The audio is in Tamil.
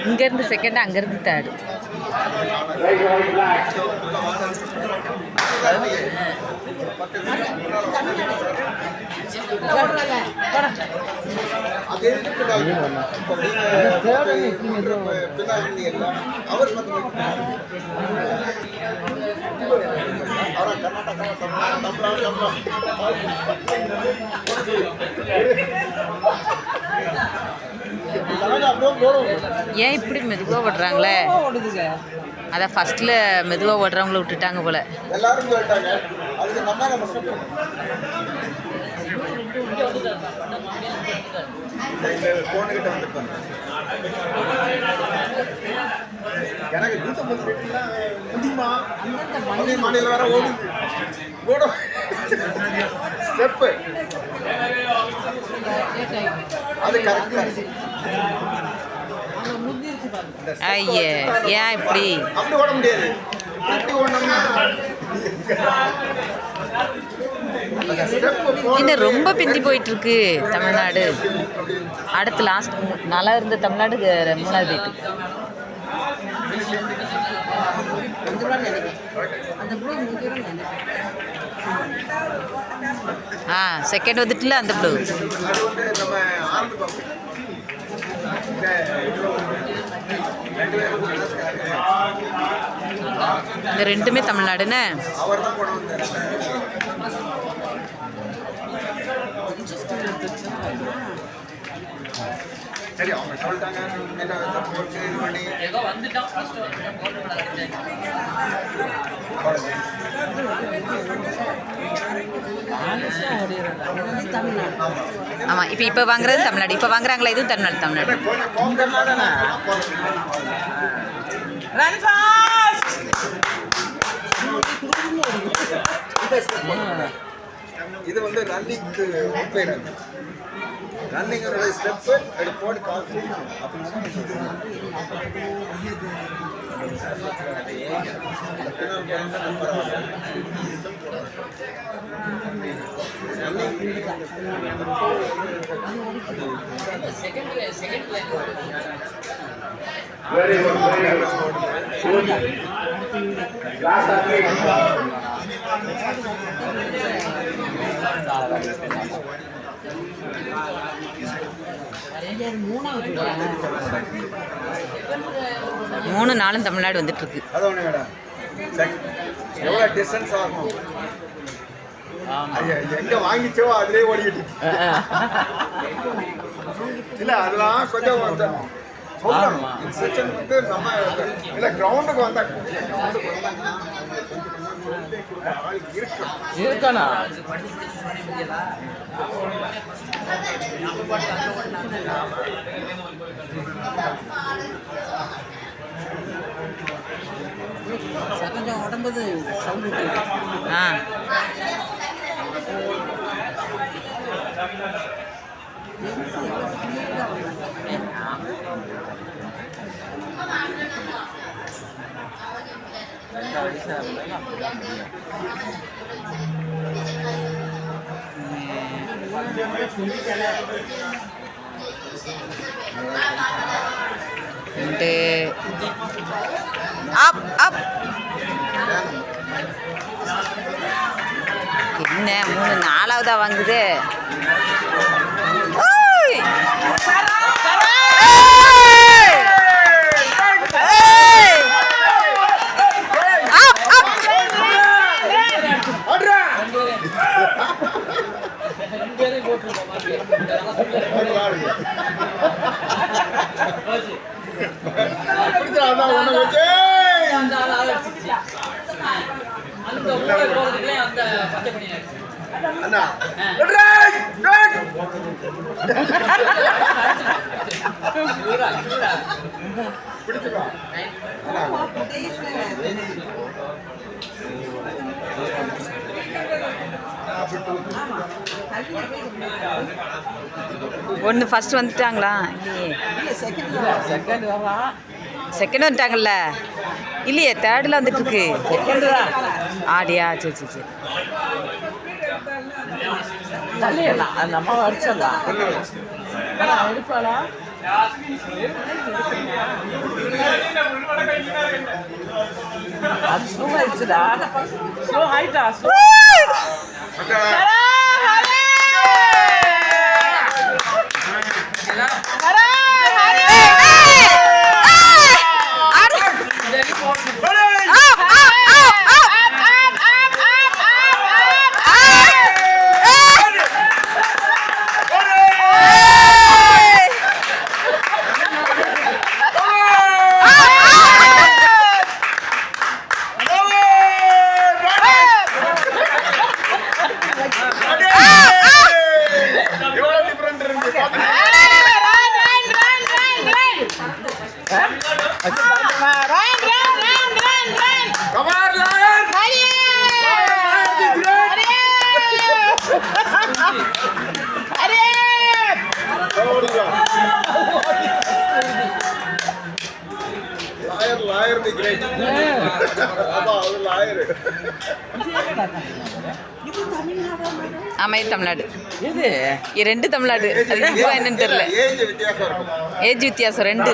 இங்க இருந்து செகண்ட், அங்க இருந்து தேர்ட். ஏன் இப்படி மெதுவாக ஓடுறாங்களே? அதான் ஃபர்ஸ்ட்ல மெதுவாக ஓடுறவங்கள விட்டுட்டாங்க போல. எல்லாரும் சொல்லிட்டாங்க. அதுக்கு நம்ம போன்கிட்ட வந்துட்டாங்க. எனக்கு முடியுமா மாநில வேற ஓடும் ஸ்டெப் அது கரெக்டா. ஐயே, ஏன் இப்படி? அப்படி ஓட முடியாது. இன்னும் ரொம்ப பிந்தி போயிட்டு இருக்கு தமிழ்நாடு. அடுத்து லாஸ்ட் நல்லா இருந்த தமிழ்நாடு 3வது போயிட்டு. செகண்ட் வந்துட்டுல அந்த ப்ளூ. இந்த ரெண்டுமே தமிழ்நாடுன்னு. சரி, அவங்க சொல்லிட்டாங்க. ஆமா, இப்ப வாங்குறது தமிழ்நாடு. இப்ப வாங்குறாங்களா? இதுவும் தமிழ்நாடு. தமிழ்நாடு இது வந்து ரன்னிங்க்கு ரன்னிங்கோட ஸ்டெப்பு அது போட்டு காசு மூணு நாளும் தமிழ்நாடு வந்துட்டு இருக்கு. எவ்வளோ டிஸ்டன்ஸ் ஆகும்? எங்க வாங்கிச்சோ அதுலயே ஓடிக்கிட்டு இல்ல. அதெல்லாம் கொஞ்சம் செக்ஷன் வந்து நம்ம இல்ல கிரவுண்டுக்கு வந்தாங்க. இருக்கா கொஞ்சம் உடம்புது சவுண்ட். அப் அப் என்ன 3 4வதா வாங்குது. அண்ணா பிடிச்சுக்கோ. ஒன்று ஃபர்ஸ்ட் வந்துட்டாங்களா இல்லையே செகண்ட் வரலாம். செகண்ட் வந்துட்டாங்கல்ல இல்லையே தேர்டில் வந்துட்டு இருக்கு செகண்ட் தான். ஆடியா சரி சரி சரி தள்ளிடலாம். அந்த அம்மாவை அடிச்சிடலாம். எடுப்பாளா? அது ஸ்லோ ஆயிடுச்சுடா. ஸ்லோ ஆயிட்டா. எவ்வளவு different இருக்கு பாத்தீங்களா? Come on, Lion! Liar the great. அப்பா, அவர் liar. ஆமாம் இது தமிழ்நாடு இது இது ரெண்டு தமிழ்நாடு அது இதுவா என்னன்னு தெரியல Age வித்தியாசம் இருக்கும். ஏஜ் வித்தியாசம் ரெண்டு